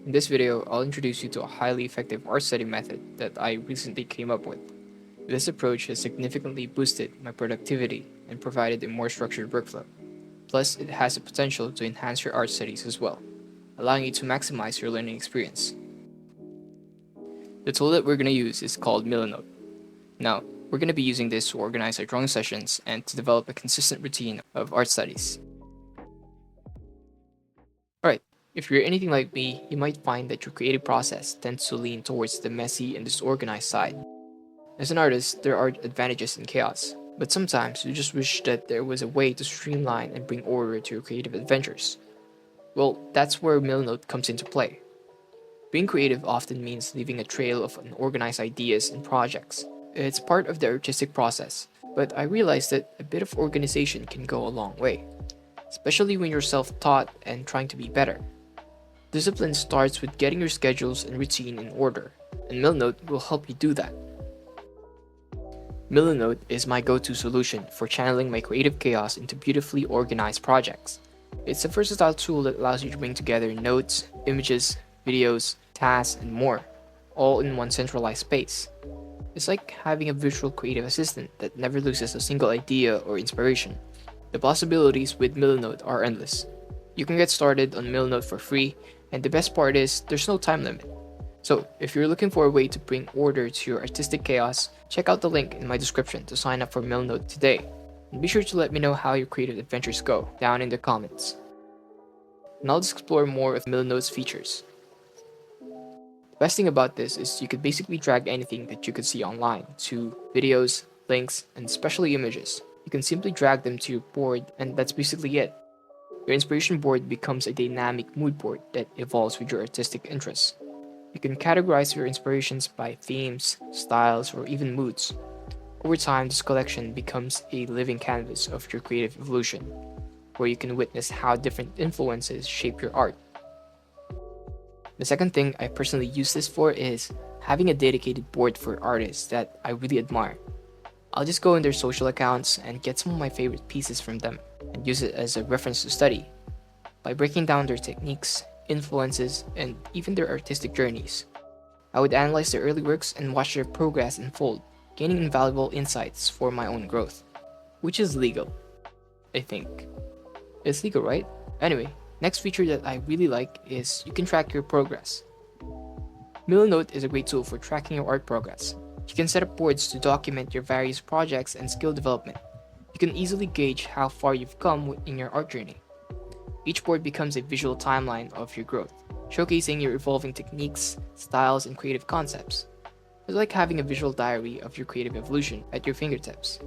In this video, I'll introduce you to a highly effective art study method that I recently came up with. This approach has significantly boosted my productivity and provided a more structured workflow. Plus, it has the potential to enhance your art studies as well, allowing you to maximize your learning experience. The tool that we're going to use is called Milanote. Now, we're going to be using this to organize our drawing sessions and to develop a consistent routine of art studies. Alright, if you're anything like me, you might find that your creative process tends to lean towards the messy and disorganized side. As an artist, there are advantages in chaos, but sometimes you just wish that there was a way to streamline and bring order to your creative adventures. Well, that's where Milanote comes into play. Being creative often means leaving a trail of unorganized ideas and projects. It's part of the artistic process, but I realized that a bit of organization can go a long way, especially when you're self-taught and trying to be better. Discipline starts with getting your schedules and routine in order, and Milanote will help you do that. Milanote is my go-to solution for channeling my creative chaos into beautifully organized projects. It's a versatile tool that allows you to bring together notes, images, videos, tasks, and more, all in one centralized space. It's like having a virtual creative assistant that never loses a single idea or inspiration. The possibilities with Milanote are endless. You can get started on Milanote for free, and the best part is there's no time limit. So, if you're looking for a way to bring order to your artistic chaos, check out the link in my description to sign up for Milanote today. And be sure to let me know how your creative adventures go down in the comments. Now let's explore more of Milanote's features. The best thing about this is you could basically drag anything that you could see online to videos, links, and especially images. You can simply drag them to your board, and that's basically it. Your inspiration board becomes a dynamic mood board that evolves with your artistic interests. You can categorize your inspirations by themes, styles, or even moods. Over time, this collection becomes a living canvas of your creative evolution, where you can witness how different influences shape your art. The second thing I personally use this for is having a dedicated board for artists that I really admire. I'll just go in their social accounts and get some of my favorite pieces from them and use it as a reference to study. By breaking down their techniques, influences, and even their artistic journeys, I would analyze their early works and watch their progress unfold, gaining invaluable insights for my own growth. Which is legal, I think. It's legal, right? Anyway, next feature that I really like is you can track your progress. Milanote is a great tool for tracking your art progress. You can set up boards to document your various projects and skill development. You can easily gauge how far you've come in your art journey. Each board becomes a visual timeline of your growth, showcasing your evolving techniques, styles, and creative concepts. It's like having a visual diary of your creative evolution at your fingertips,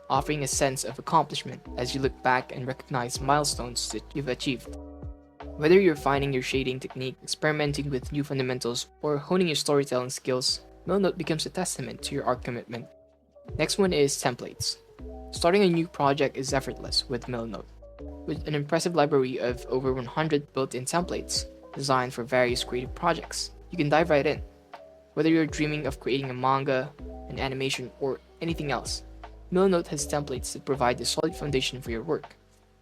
offering a sense of accomplishment as you look back and recognize milestones that you've achieved. Whether you're finding your shading technique, experimenting with new fundamentals, or honing your storytelling skills, Milanote becomes a testament to your art commitment. Next one is templates. Starting a new project is effortless with Milanote. With an impressive library of over 100 built-in templates designed for various creative projects, you can dive right in. Whether you're dreaming of creating a manga, an animation, or anything else, Milanote has templates that provide a solid foundation for your work.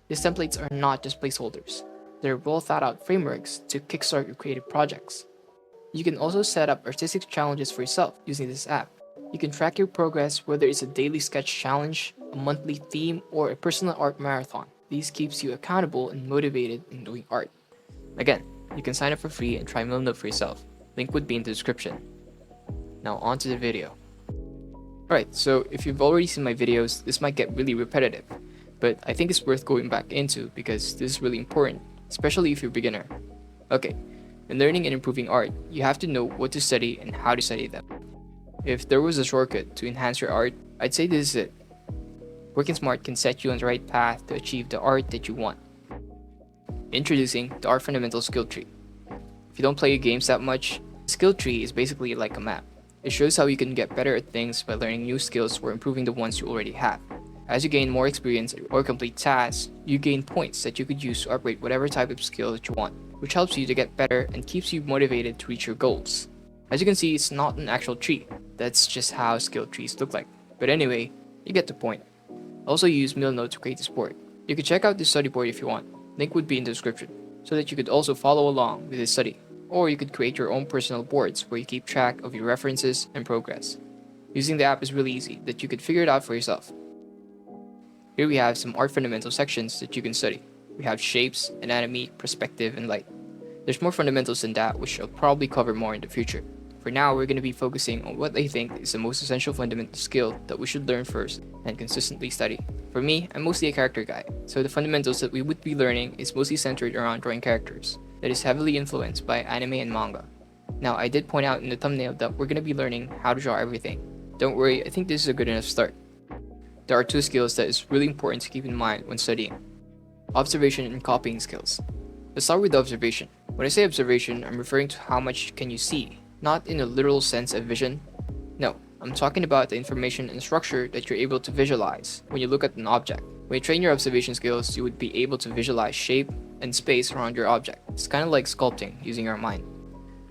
These templates are not just placeholders. They're well thought out frameworks to kickstart your creative projects. You can also set up artistic challenges for yourself using this app. You can track your progress whether it's a daily sketch challenge, a monthly theme, or a personal art marathon. These keeps you accountable and motivated in doing art. Again, you can sign up for free and try Milanote for yourself. Link would be in the description. Now on to the video. Alright, so if you've already seen my videos, this might get really repetitive, but I think it's worth going back into because this is really important, especially if you're a beginner. Okay, in learning and improving art, you have to know what to study and how to study them. If there was a shortcut to enhance your art, I'd say this is it. Working smart can set you on the right path to achieve the art that you want. Introducing the Art Fundamental Skill Tree. If you don't play games that much, the skill tree is basically like a map. It shows how you can get better at things by learning new skills or improving the ones you already have. As you gain more experience or complete tasks, you gain points that you could use to upgrade whatever type of skill that you want, which helps you to get better and keeps you motivated to reach your goals. As you can see, it's not an actual tree. That's just how skill trees look like. But anyway, you get the point. Also use Milanote to create this board. You can check out this study board if you want. Link would be in the description. so that you could also follow along with the study. Or you could create your own personal boards where you keep track of your references and progress. Using the app is really easy, that you could figure it out for yourself. Here we have some art fundamental sections that you can study. We have shapes, anatomy, perspective, and light. There's more fundamentals than that, which I'll probably cover more in the future. For now, we're going to be focusing on what I think is the most essential fundamental skill that we should learn first and consistently study. For me, I'm mostly a character guy, so the fundamentals that we would be learning is mostly centered around drawing characters, that is heavily influenced by anime and manga. Now, I did point out in the thumbnail that we're going to be learning how to draw everything. Don't worry, I think this is a good enough start. There are two skills that is really important to keep in mind when studying: observation and copying skills. Let's start with the observation. When I say observation, I'm referring to how much can you see, not in a literal sense of vision. No, I'm talking about the information and structure that you're able to visualize when you look at an object. When you train your observation skills, you would be able to visualize shape and space around your object. It's kind of like sculpting using your mind.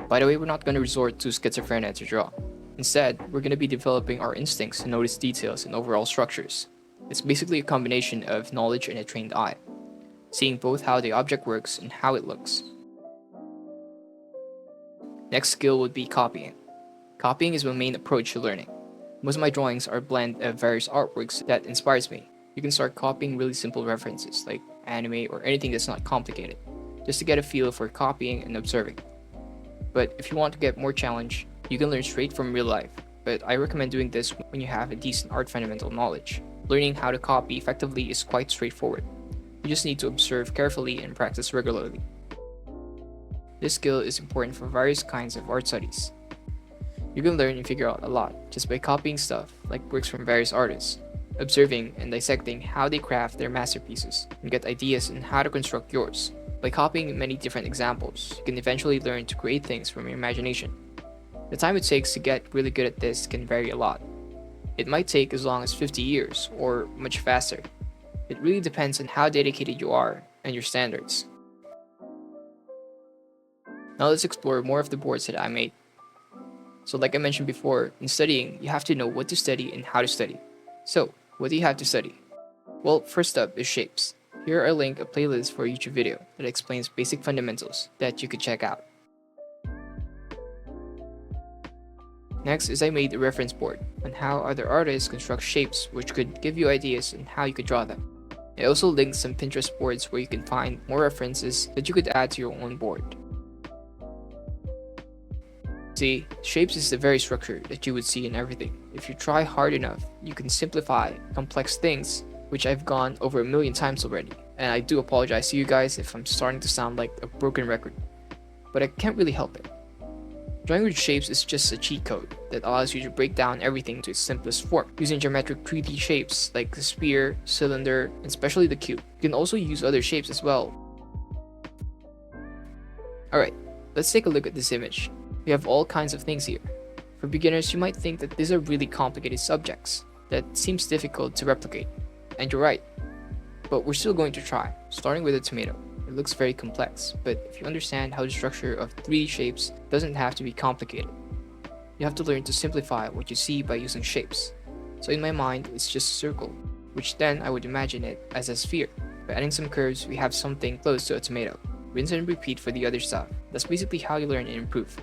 By the way, we're not going to resort to schizophrenia to draw. Instead, we're going to be developing our instincts to notice details and overall structures. It's basically a combination of knowledge and a trained eye, seeing both how the object works and how it looks. Next skill would be copying. Copying is my main approach to learning. Most of my drawings are a blend of various artworks that inspires me. You can start copying really simple references like anime or anything that's not complicated, just to get a feel for copying and observing. But if you want to get more challenge, you can learn straight from real life, but I recommend doing this when you have a decent art fundamental knowledge. Learning how to copy effectively is quite straightforward. You just need to observe carefully and practice regularly. This skill is important for various kinds of art studies. You can learn and figure out a lot just by copying stuff like works from various artists, observing and dissecting how they craft their masterpieces, and get ideas on how to construct yours. By copying many different examples, you can eventually learn to create things from your imagination. The time it takes to get really good at this can vary a lot. It might take as long as 50 years or much faster. It really depends on how dedicated you are and your standards. Now let's explore more of the boards that I made. So like I mentioned before, in studying, you have to know what to study and how to study. So, what do you have to study? Well, first up is shapes. Here I link a playlist for a YouTube video that explains basic fundamentals that you could check out. Next is I made a reference board on how other artists construct shapes, which could give you ideas on how you could draw them. I also linked some Pinterest boards where you can find more references that you could add to your own board. See, shapes is the very structure that you would see in everything. If you try hard enough, you can simplify complex things, which I've gone over 1,000,000 times already. And I do apologize to you guys if I'm starting to sound like a broken record, but I can't really help it. Drawing with shapes is just a cheat code that allows you to break down everything to its simplest form, using geometric 3D shapes like the sphere, cylinder, and especially the cube. You can also use other shapes as well. Alright, let's take a look at this image. We have all kinds of things here. For beginners, you might think that these are really complicated subjects that seems difficult to replicate. And you're right, but we're still going to try, starting with a tomato. It looks very complex, but if you understand how the structure of 3D shapes doesn't have to be complicated. You have to learn to simplify what you see by using shapes. So in my mind, it's just a circle, which then I would imagine it as a sphere. By adding some curves, we have something close to a tomato. Rinse and repeat for the other stuff. That's basically how you learn and improve.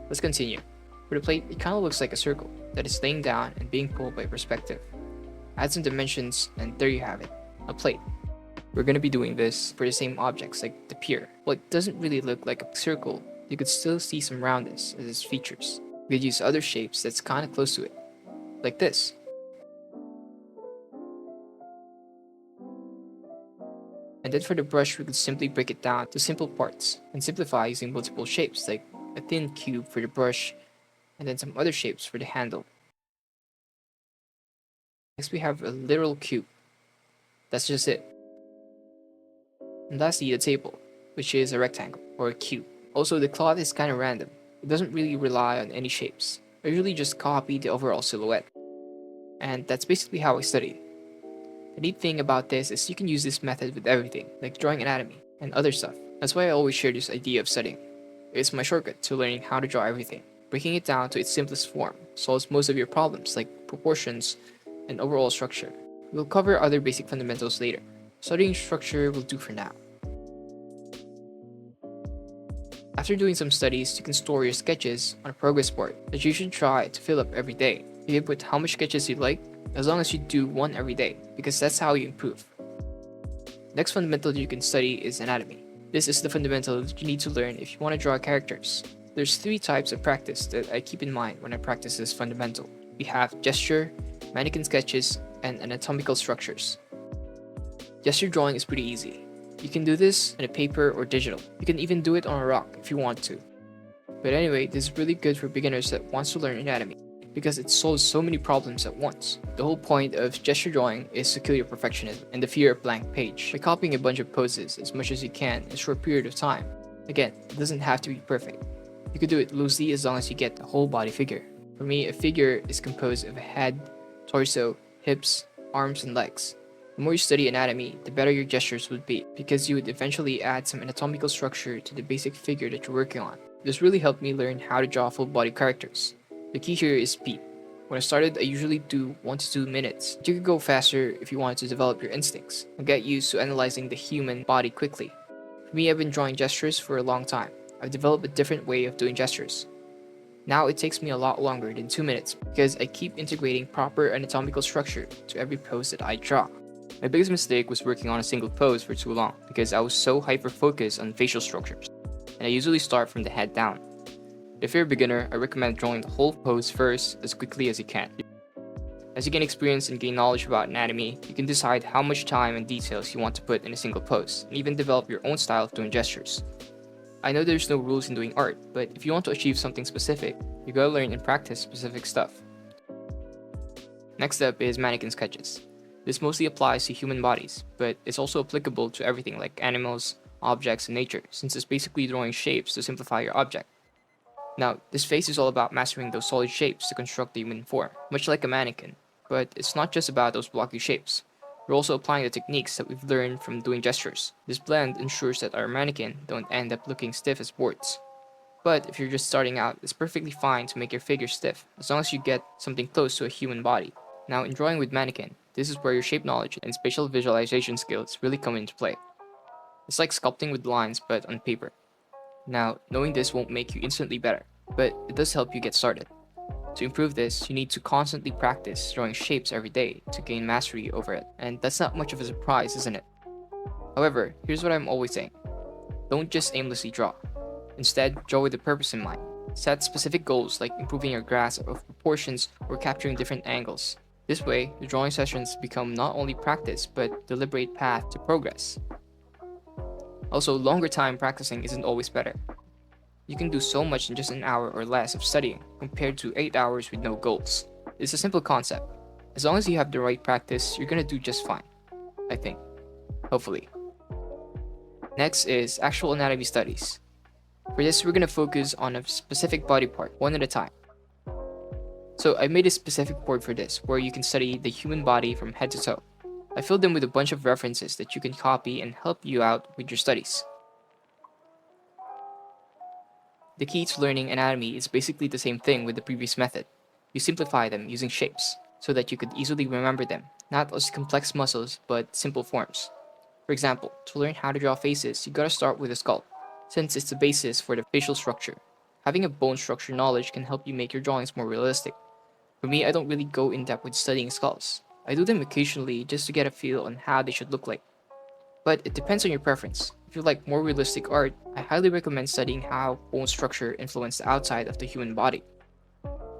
Let's continue. For the plate, it kind of looks like a circle that is laying down and being pulled by perspective. Add some dimensions and there you have it, a plate. We're going to be doing this for the same objects like the pier. While it doesn't really look like a circle, you could still see some roundness as its features. We could use other shapes that's kind of close to it, like this. And then for the brush, we could simply break it down to simple parts and simplify using multiple shapes like a thin cube for the brush and then some other shapes for the handle. Next we have a literal cube. That's just it. And lastly, the table, which is a rectangle or a cube. Also, the cloth is kind of random. It doesn't really rely on any shapes. I usually just copy the overall silhouette. And that's basically how I study. The neat thing about this is you can use this method with everything, like drawing anatomy and other stuff. That's why I always share this idea of studying. It's my shortcut to learning how to draw everything. Breaking it down to its simplest form solves most of your problems like proportions and overall structure. We'll cover other basic fundamentals later. Studying structure will do for now. After doing some studies, you can store your sketches on a progress board that you should try to fill up every day. You can put how much sketches you like, as long as you do one every day, because that's how you improve. Next fundamental you can study is anatomy. This is the fundamental that you need to learn if you want to draw characters. There's 3 types of practice that I keep in mind when I practice this fundamental. We have gesture, mannequin sketches, and anatomical structures. Gesture drawing is pretty easy. You can do this on a paper or digital. You can even do it on a rock if you want to. But anyway, this is really good for beginners that wants to learn anatomy, because it solves so many problems at once. The whole point of gesture drawing is to kill your perfectionism and the fear of blank page by copying a bunch of poses as much as you can in a short period of time. Again, it doesn't have to be perfect. You could do it loosely as long as you get the whole body figure. For me, a figure is composed of a head, torso, hips, arms, and legs. The more you study anatomy, the better your gestures would be, because you would eventually add some anatomical structure to the basic figure that you're working on. This really helped me learn how to draw full body characters. The key here is speed. When I started, I usually do 1 to 2 minutes. You could go faster if you wanted to develop your instincts and get used to analyzing the human body quickly. For me, I've been drawing gestures for a long time. I've developed a different way of doing gestures. Now it takes me a lot longer than 2 minutes because I keep integrating proper anatomical structure to every pose that I draw. My biggest mistake was working on a single pose for too long because I was so hyper-focused on facial structures, and I usually start from the head down. If you're a beginner, I recommend drawing the whole pose first as quickly as you can. As you gain experience and gain knowledge about anatomy, you can decide how much time and details you want to put in a single pose, and even develop your own style of doing gestures. I know there's no rules in doing art, but if you want to achieve something specific, you gotta learn and practice specific stuff. Next up is mannequin sketches. This mostly applies to human bodies, but it's also applicable to everything like animals, objects, and nature, since it's basically drawing shapes to simplify your object. Now, this phase is all about mastering those solid shapes to construct the human form, much like a mannequin, but it's not just about those blocky shapes. We're also applying the techniques that we've learned from doing gestures. This blend ensures that our mannequin don't end up looking stiff as boards. But if you're just starting out, it's perfectly fine to make your figure stiff, as long as you get something close to a human body. Now, in drawing with mannequin, this is where your shape knowledge and spatial visualization skills really come into play. It's like sculpting with lines, but on paper. Now, knowing this won't make you instantly better, but it does help you get started. To improve this, you need to constantly practice drawing shapes every day to gain mastery over it, and that's not much of a surprise, isn't it? However, here's what I'm always saying. Don't just aimlessly draw. Instead, draw with a purpose in mind. Set specific goals like improving your grasp of proportions or capturing different angles. This way, the drawing sessions become not only practice, but deliberate path to progress. Also, longer time practicing isn't always better. You can do so much in just an hour or less of studying, compared to 8 hours with no goals. It's a simple concept. As long as you have the right practice, you're gonna do just fine. I think. Hopefully. Next is actual anatomy studies. For this, we're gonna focus on a specific body part, one at a time. So I made a specific board for this, where you can study the human body from head to toe. I filled them with a bunch of references that you can copy and help you out with your studies. The key to learning anatomy is basically the same thing with the previous method. You simplify them using shapes, so that you could easily remember them, not as complex muscles, but simple forms. For example, to learn how to draw faces, you gotta start with a skull, since it's the basis for the facial structure. Having a bone structure knowledge can help you make your drawings more realistic. For me, I don't really go in depth with studying skulls. I do them occasionally just to get a feel on how they should look like. But it depends on your preference. If you like more realistic art, I highly recommend studying how bone structure influences the outside of the human body.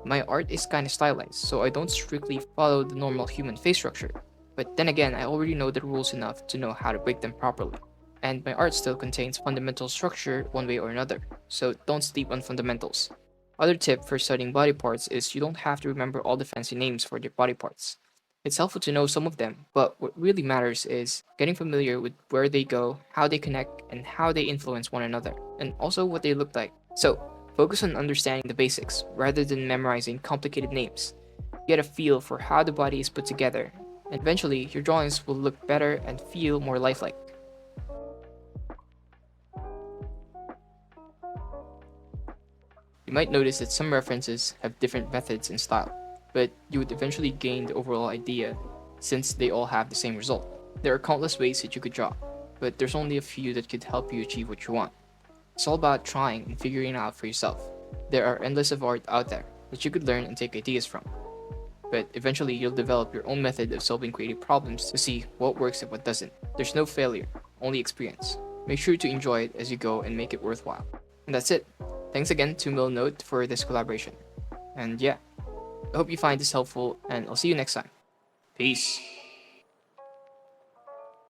My art is kinda stylized, so I don't strictly follow the normal human face structure. But then again, I already know the rules enough to know how to break them properly. And my art still contains fundamental structure one way or another, so don't sleep on fundamentals. Other tip for studying body parts is you don't have to remember all the fancy names for their body parts. It's helpful to know some of them, but what really matters is getting familiar with where they go, how they connect, and how they influence one another, and also what they look like. So, focus on understanding the basics rather than memorizing complicated names. Get a feel for how the body is put together, and eventually your drawings will look better and feel more lifelike. You might notice that some references have different methods and style, but you would eventually gain the overall idea since they all have the same result. There are countless ways that you could draw, but there's only a few that could help you achieve what you want. It's all about trying and figuring it out for yourself. There are endless of art out there that you could learn and take ideas from. But eventually you'll develop your own method of solving creative problems to see what works and what doesn't. There's no failure, only experience. Make sure to enjoy it as you go and make it worthwhile. And that's it. Thanks again to Milanote for this collaboration. And yeah, I hope you find this helpful, and I'll see you next time. Peace.